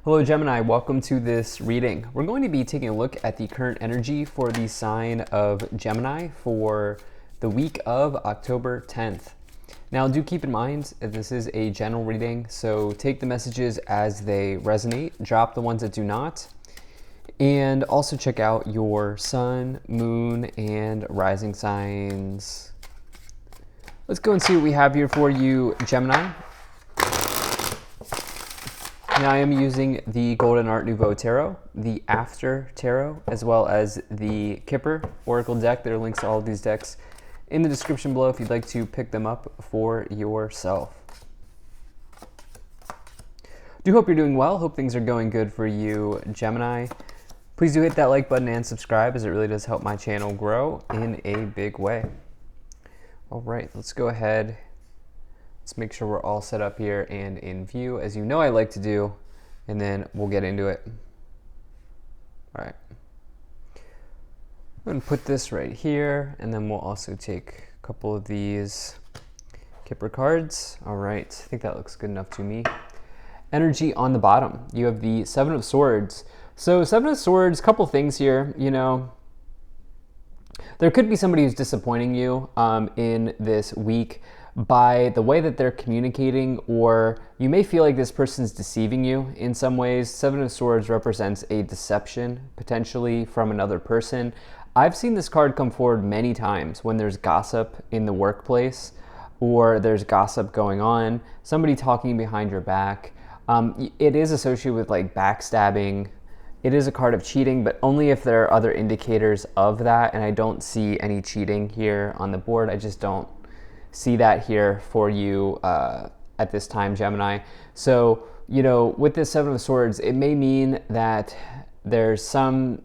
Hello Gemini, welcome to this reading. We're going to be taking a look at the current energy for the sign of Gemini for the week of October 10th. Now do keep in mind that this is a general reading, so take the messages as they resonate, drop the ones that do not, and also check out your sun, moon, and rising signs. Let's go and see what we have here for you, Gemini. Now I am using the Golden Art Nouveau Tarot, the After Tarot, as well as the Kipper Oracle deck. There are links to all of these decks in the description below if you'd like to pick them up for yourself. Do hope you're doing well. Hope things are going good for you, Gemini. Please do hit that like button and subscribe, as it really does help my channel grow in a big way. All right, let's go ahead. Let's make sure we're all set up here and in view, as you know I like to do, and then we'll get into it. All right. I'm going to put this right here, and then we'll also take a couple of these Kipper cards. All right, I think that looks good enough to me. Energy on the bottom, you have the Seven of Swords. So Seven of Swords, couple things here, you know. There could be somebody who's disappointing you in this week by the way that they're communicating, or you may feel like this person's deceiving you in some ways. Seven of Swords represents a deception, potentially from another person. I've seen this card come forward many times when there's gossip in the workplace, or there's gossip going on, somebody talking behind your back. It is associated with like backstabbing. It is a card of cheating, but only if there are other indicators of that, and I don't see any cheating here on the board. I just don't see that here for you at this time, Gemini. So, you know, with this Seven of Swords, it may mean that there's some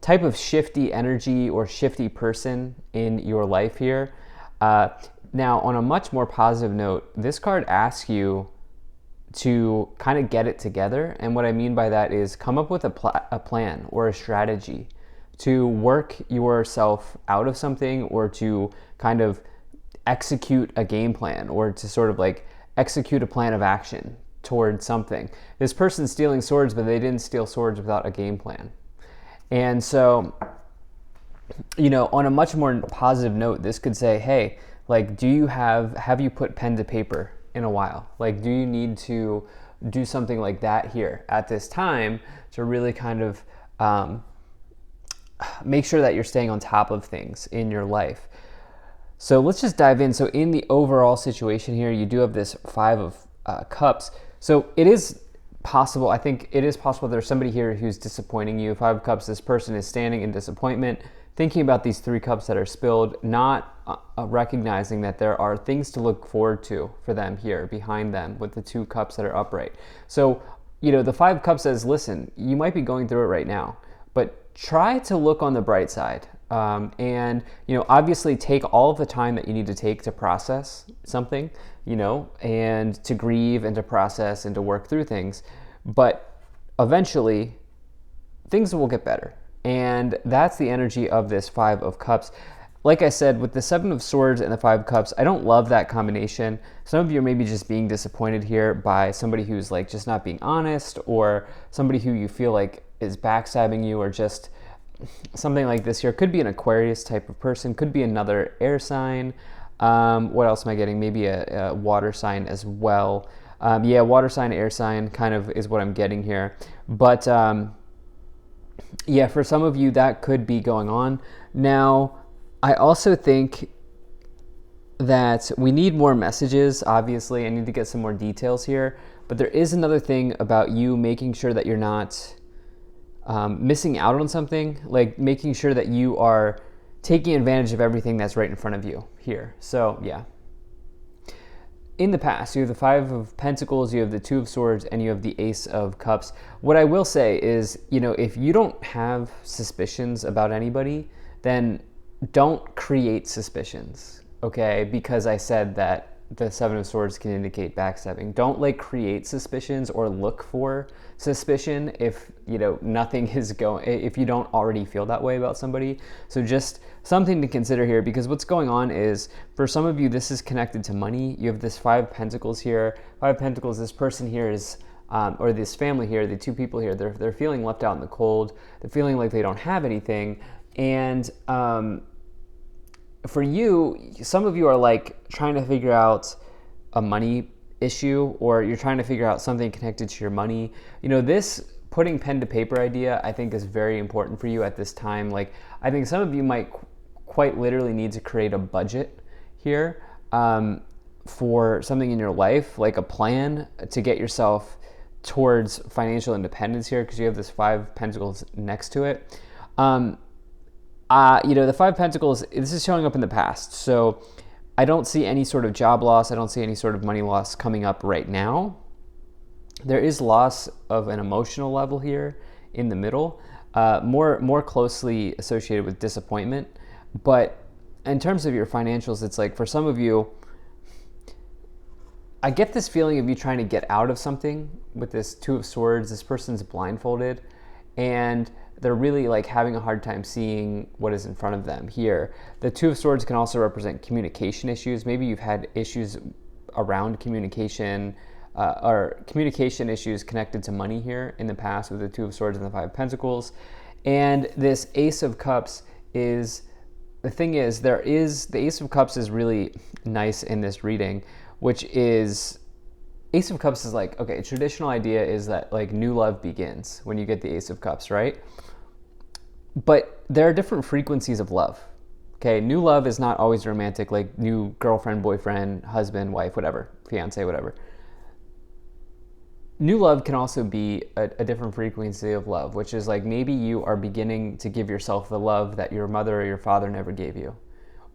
type of shifty energy or shifty person in your life here. Now, on a much more positive note, this card asks you to kind of get it together. And what I mean by that is come up with a plan or a strategy to work yourself out of something, or to kind of execute a game plan, or to sort of like execute a plan of action towards something. This person's stealing swords, but they didn't steal swords without a game plan. And so, you know, on a much more positive note, this could say, hey, like, do you have you put pen to paper in a while? Like, do you need to do something like that here at this time to really kind of make sure that you're staying on top of things in your life? So let's just dive in. So in the overall situation here, you do have this Five of Cups. So it is possible, I think it is possible there's somebody here who's disappointing you. Five of Cups, this person is standing in disappointment, thinking about these three cups that are spilled, not recognizing that there are things to look forward to for them here behind them with the two cups that are upright. So, you know, the Five of Cups says, listen, you might be going through it right now, but try to look on the bright side. And, you know, obviously take all of the time that you need to take to process something, you know, and to grieve and to process and to work through things. But eventually things will get better. And that's the energy of this Five of Cups. Like I said, with the Seven of Swords and the Five of Cups, I don't love that combination. Some of you are maybe just being disappointed here by somebody who's like just not being honest, or somebody who you feel like is backstabbing you, or just something like this here. Could be an Aquarius type of person, could be another air sign. What else am I getting? Maybe a water sign as well. Yeah, water sign, air sign kind of is what I'm getting here. But yeah, for some of you that could be going on. Now, I also think that we need more messages. Obviously, I need to get some more details here. But there is another thing about you making sure that you're not missing out on something, like making sure that you are taking advantage of everything that's right in front of you here. So yeah, in the past, you have the Five of Pentacles, you have the Two of Swords, and you have the Ace of Cups. What I will say is, you know, if you don't have suspicions about anybody, then don't create suspicions, okay? Because I said that the Seven of Swords can indicate backstabbing. Don't like create suspicions or look for suspicion if, you know, nothing is going, if you don't already feel that way about somebody. So just something to consider here, because what's going on is, for some of you, this is connected to money. You have this Five of Pentacles here. Five of Pentacles, this person here is or this family here, the two people here, they're feeling left out in the cold. They're feeling like they don't have anything. And for you, some of you are like trying to figure out a money issue, or you're trying to figure out something connected to your money. This putting pen to paper idea, I think, is very important for you at this time. Like, I think some of you might quite literally need to create a budget here for something in your life, like a plan to get yourself towards financial independence here, because you have this 5 Pentacles next to it. The 5 Pentacles, this is showing up in the past. So I don't see any sort of job loss. I don't see any sort of money loss coming up right now. There is loss of an emotional level here in the middle, more closely associated with disappointment. But in terms of your financials, it's like for some of you, I get this feeling of you trying to get out of something with this 2 of Swords. This person's blindfolded and they're really like having a hard time seeing what is in front of them here. The 2 of Swords can also represent communication issues. Maybe you've had issues around communication or communication issues connected to money here in the past with the 2 of Swords and the 5 Pentacles. And this Ace of Cups is, the thing is, the Ace of Cups is really nice in this reading, which is, Ace of Cups is like, okay, a traditional idea is that like new love begins when you get the Ace of Cups, right? But there are different frequencies of love. Okay, new love is not always romantic, like new girlfriend, boyfriend, husband, wife, whatever, fiance, whatever. New love can also be a different frequency of love, which is like maybe you are beginning to give yourself the love that your mother or your father never gave you.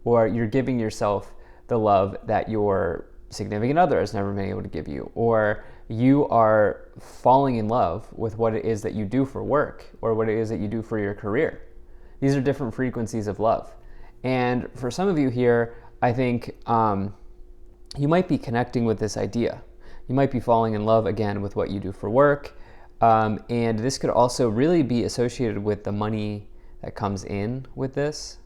Or you're giving yourself the love that your significant other has never been able to give you, or you are falling in love with what it is that you do for work or what it is that you do for your career. These are different frequencies of love. And for some of you here, I think you might be connecting with this idea. You might be falling in love again with what you do for work. And this could also really be associated with the money that comes in with this.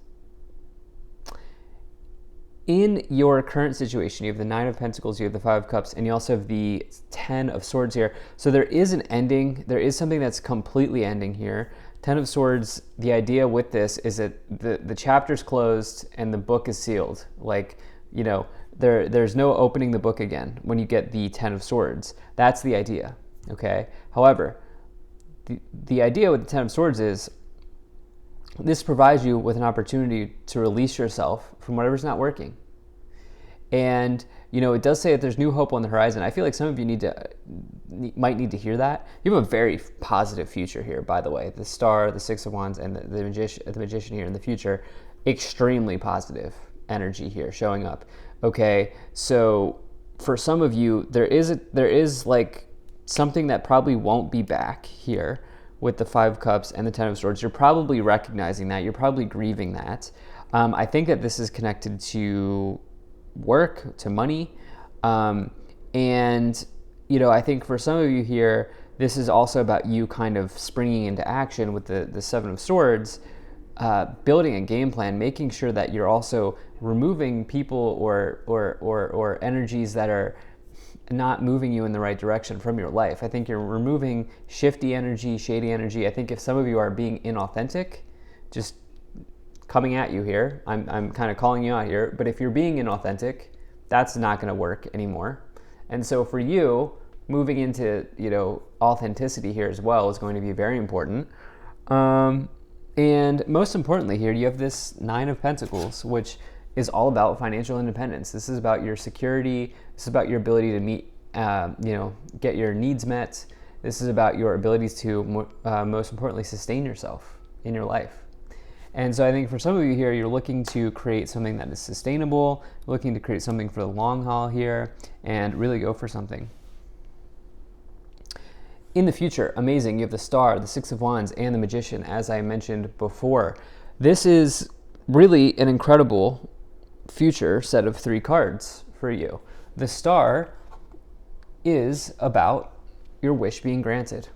In your current situation, you have the 9 of Pentacles, you have the 5 of Cups, and you also have the 10 of Swords here. So there is an ending. There is something that's completely ending here. 10 of Swords, the idea with this is that the chapter's closed and the book is sealed. Like, there's no opening the book again when you get the 10 of Swords. That's the idea, okay? However, the idea with the 10 of Swords is this provides you with an opportunity to release yourself from whatever's not working. And, it does say that there's new hope on the horizon. I feel like some of you might need to hear that. You have a very positive future here, by the way. The Star, the 6 of Wands, and the Magician here in the future, extremely positive energy here showing up. Okay, so for some of you, there is like something that probably won't be back here with the 5 of Cups and the 10 of Swords. You're probably recognizing that. You're probably grieving that. I think that this is connected to work, to money. I think for some of you here, this is also about you kind of springing into action with the 7 of Swords, building a game plan, making sure that you're also removing people or energies that are not moving you in the right direction from your life. I think you're removing shifty energy, shady energy. I think if some of you are being inauthentic, just coming at you here, I'm kind of calling you out here, but if you're being inauthentic, that's not going to work anymore. And so for you, moving into, authenticity here as well is going to be very important. And most importantly here, you have this 9 of Pentacles, which is all about financial independence. This is about your security. This is about your ability to meet, get your needs met. This is about your abilities to, most importantly, sustain yourself in your life. And so I think for some of you here, you're looking to create something that is sustainable, looking to create something for the long haul here, and really go for something. In the future, amazing, you have the Star, the 6 of Wands, and the Magician, as I mentioned before. This is really an incredible future set of 3 cards for you. The Star is about your wish being granted.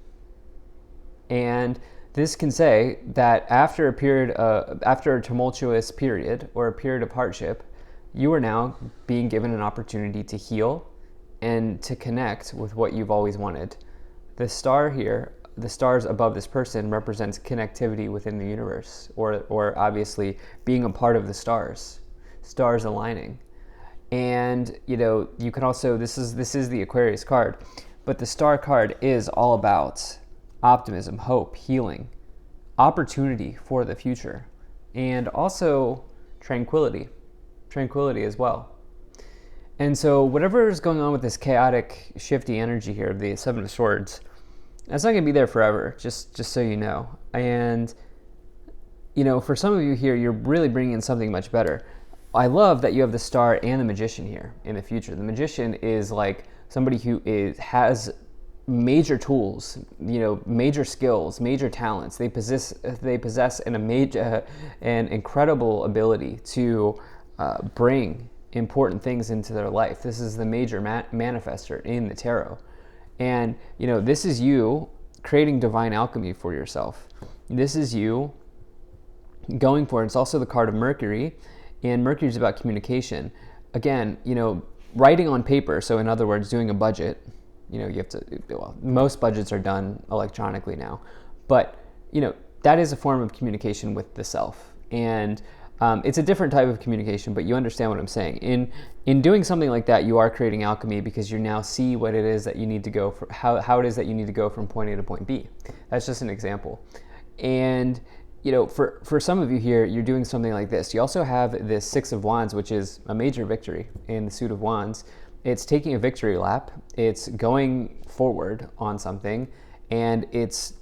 And this can say that after a tumultuous period or a period of hardship, you are now being given an opportunity to heal and to connect with what you've always wanted. the star here, the stars above this person represents connectivity within the universe, or obviously being a part of the stars aligning. And you can also, this is the Aquarius card, but the star card is all about optimism, hope, healing, opportunity for the future, and also tranquility as well. And so whatever is going on with this chaotic, shifty energy here, the Seven of Swords, that's not going to be there forever, just so you know. And, for some of you here, you're really bringing in something much better. I love that you have the Star and the Magician here in the future. The Magician is like somebody who has major tools, major skills, major talents. They possess an incredible ability to bring important things into their life. This is the major manifester in the tarot. And, this is you creating divine alchemy for yourself. This is you going for it. It's also the card of Mercury, and Mercury is about communication. Again, writing on paper. So in other words, doing a budget, you have to, most budgets are done electronically now, but, that is a form of communication with the self. And it's a different type of communication, but you understand what I'm saying. In doing something like that, you are creating alchemy because you now see what it is that you need to go for, how it is that you need to go from point A to point B. That's just an example. And for some of you here, you're doing something like this. You also have this Six of Wands, which is a major victory in the suit of Wands. It's taking a victory lap. It's going forward on something, and it's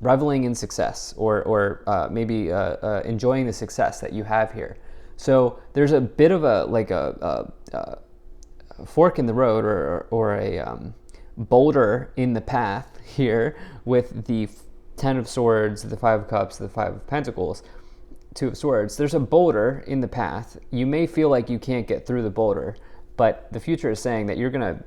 reveling in success, or maybe enjoying the success that you have here. So there's a bit of a fork in the road, or a boulder in the path here with the Ten of Swords, the Five of Cups, the Five of Pentacles, Two of Swords. There's a boulder in the path. You may feel like you can't get through the boulder, but the future is saying that you're going to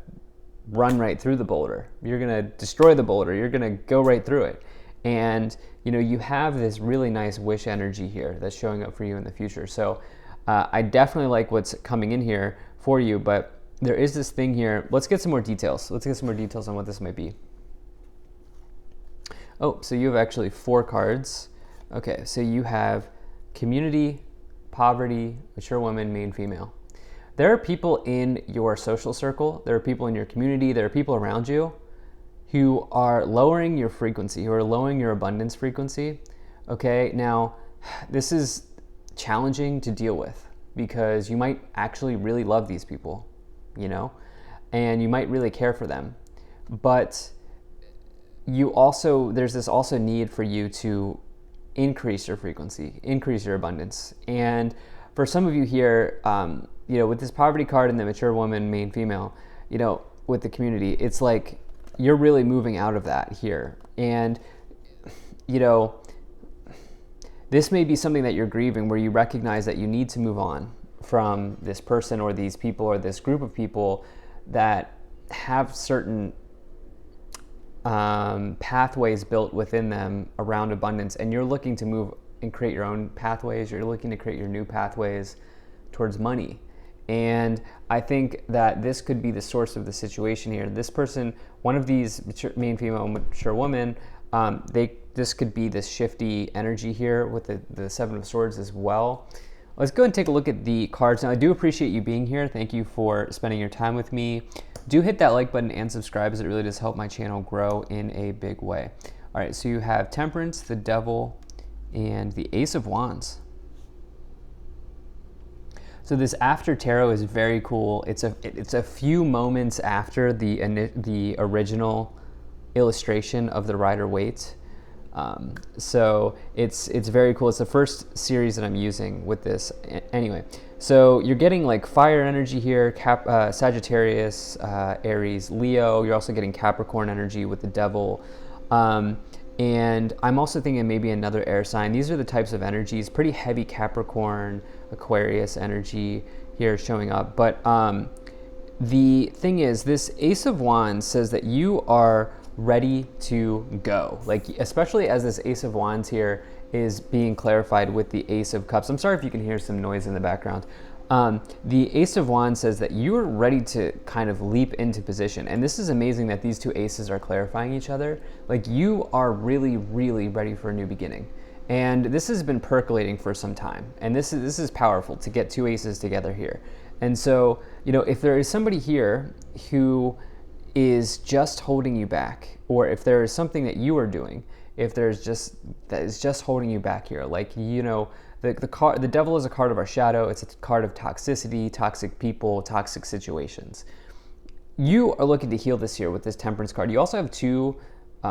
run right through the boulder. You're going to destroy the boulder. You're going to go right through it. And, you have this really nice wish energy here that's showing up for you in the future. So I definitely like what's coming in here for you, but there is this thing here. Let's get some more details. Let's get some more details on what this might be. Oh, so you have actually 4 cards. Okay, so you have community, poverty, mature woman, main female. There are people in your social circle, there are people in your community, there are people around you who are lowering your frequency, who are lowering your abundance frequency. Okay, now this is challenging to deal with because you might actually really love these people, and you might really care for them. But there's this also need for you to increase your frequency, increase your abundance. And for some of you here, with this poverty card and the mature woman, main female, with the community, it's like you're really moving out of that here. And, this may be something that you're grieving, where you recognize that you need to move on from this person or these people or this group of people that have certain pathways built within them around abundance, and you're looking to move and create your own pathways. You're looking to create your new pathways towards money. And I think that this could be the source of the situation here. This person, one of these main female, mature woman, this could be this shifty energy here with the Seven of Swords as well. Let's go and take a look at the cards. Now, I do appreciate you being here. Thank you for spending your time with me. Do hit that like button and subscribe, as it really does help my channel grow in a big way. All right, so you have Temperance, the Devil, and the Ace of Wands. So this after tarot is very cool. It's a few moments after the original illustration of the Rider-Waite. So it's very cool. It's the first series that I'm using with this. Anyway, so you're getting like fire energy here, Sagittarius, Aries, Leo. You're also getting Capricorn energy with the Devil. And I'm also thinking maybe another air sign. These are the types of energies, pretty heavy Capricorn, Aquarius energy here showing up. But the thing is, this Ace of Wands says that you are ready to go. Like, especially as this Ace of Wands here is being clarified with the Ace of Cups. I'm sorry if you can hear some noise in the background. The Ace of Wands says that you are ready to kind of leap into position. And this is amazing that these two aces are clarifying each other. Like, you are really, really ready for a new beginning. And this has been percolating for some time. And this is powerful to get two aces together here. And so, you know, if there is somebody here who is just holding you back, or if there is something that you are doing, if there's just that is just holding you back here, like, you know, the devil is a card of our shadow. It's a card of toxicity, toxic people, toxic situations. You are looking to heal this here with this Temperance card. You also have two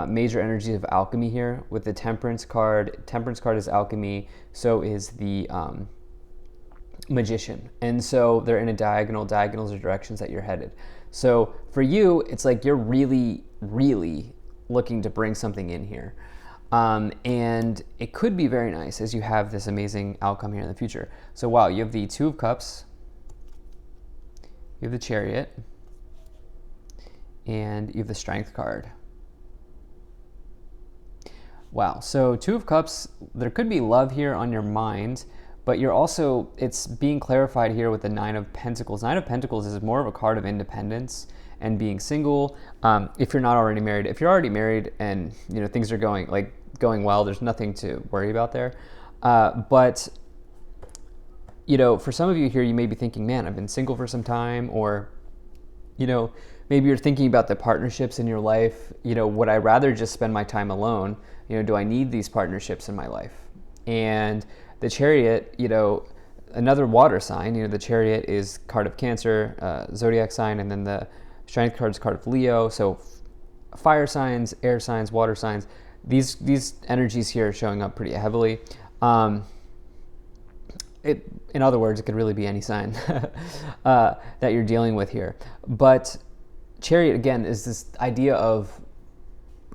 major energies of alchemy here with the Temperance card. Temperance card is alchemy, so is the Magician. And so they're in a diagonals are directions that you're headed. So for you, it's like you're really, really looking to bring something in here. And it could be very nice as you have this amazing outcome here in the future. So wow, you have the Two of Cups, you have the Chariot, and you have the Strength card. Wow, so Two of Cups, there could be love here on your mind, but you're also, it's being clarified here with the Nine of Pentacles. Nine of Pentacles is more of a card of independence and being single. If you're not already married, if you're already married and, you know, things are going well, there's nothing to worry about there. But, you know, for some of you here, you may be thinking, man, I've been single for some time, or, you know, maybe you're thinking about the partnerships in your life. You know, would I rather just spend my time alone? You know, do I need these partnerships in my life? And the Chariot, you know, another water sign, you know, the Chariot is card of Cancer, zodiac sign, and then the Strength card is card of Leo. So fire signs, air signs, water signs, these energies here are showing up pretty heavily. In other words, it could really be any sign that you're dealing with here. But Chariot, again, is this idea of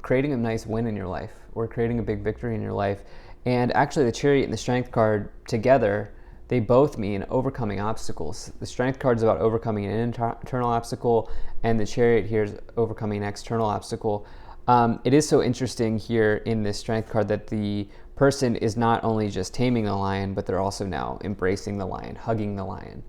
creating a nice win in your life, or creating a big victory in your life. And actually the Chariot and the Strength card together, they both mean overcoming obstacles. The Strength card is about overcoming an internal obstacle, and the Chariot here is overcoming an external obstacle. It is so interesting here in this Strength card that the person is not only just taming the lion, but they're also now embracing the lion, hugging the lion,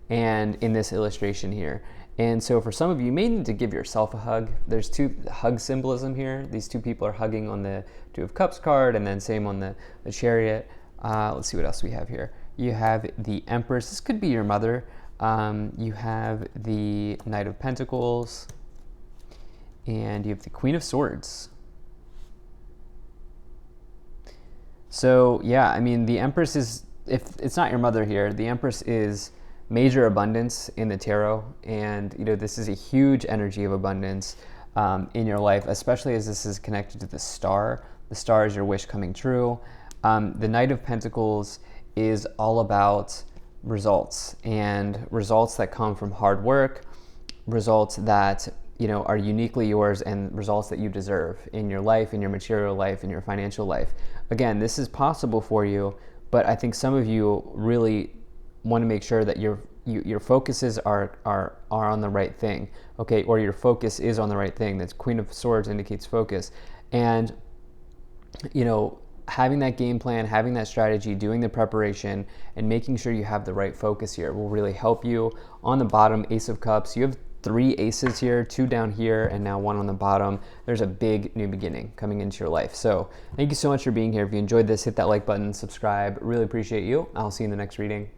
and in this illustration here. And so for some of you may need to give yourself a hug. There's two hug symbolism here. These two people are hugging on the Two of Cups card, and then same on the Chariot. Let's see what else we have here. You have the Empress. This could be your mother. You have the Knight of Pentacles, and you have the Queen of Swords. So yeah, I mean, the Empress is, if it's not your mother here, the Empress is major abundance in the tarot, and you know, this is a huge energy of abundance in your life, especially as this is connected to the Star. The Star is your wish coming true. The Knight of Pentacles is all about results, and results that come from hard work, results that, you know, are uniquely yours, and results that you deserve in your life, in your material life, in your financial life. Again, this is possible for you, but I think some of you really want to make sure that your focuses are on the right thing, okay, or your focus is on the right thing. That's Queen of Swords indicates focus, and you know, having that game plan, having that strategy, doing the preparation, and making sure you have the right focus here will really help you. On the bottom, Ace of Cups, you have 3 aces here, 2 down here, and now 1 on the bottom. There's a big new beginning coming into your life. So thank you so much for being here. If you enjoyed this, hit that like button, subscribe. Really appreciate you. I'll see you in the next reading.